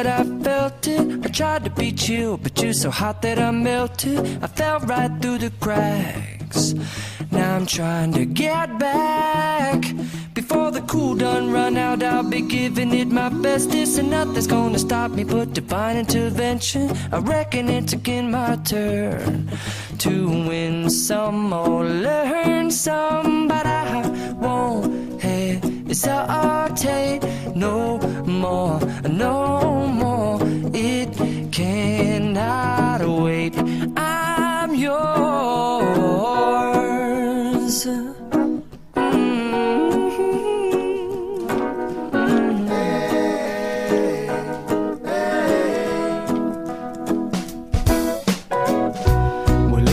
that I felt it. I tried to be chill, but you're so hot that I melted. I fell right through the cracks. Now I'm trying to get back. Before the cool done run out, I'll be giving it my bestest, and nothing's gonna stop me but divine intervention. I reckon it's again my turn to win some or learn some, but I won't hesitate no more, no more. It cannot wait. I'm yours.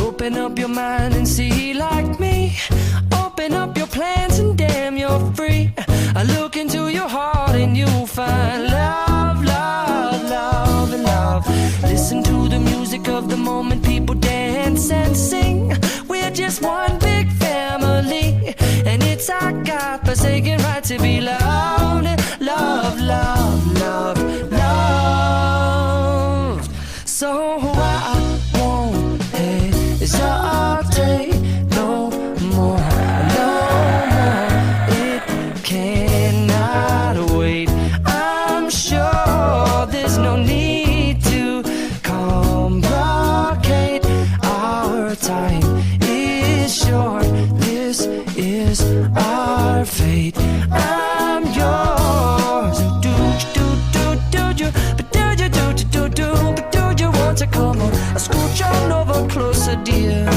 Open up your mind and see like me. Open up your plans and damn, you're free. I look into your heart and you'll find love, love, love, and love. Listen to the music of the moment, people dance and sing. We're just one big family, and it's our God-forsaken right to be loved. Love, love, love, love. So I won't hesitate no more, no more. It cannot wait. I'm sure there's no need to complicate. Our time is short. This is our fate. I'm yours. Do you, but do you, but do you want to come on? Scooch on over closer, dear.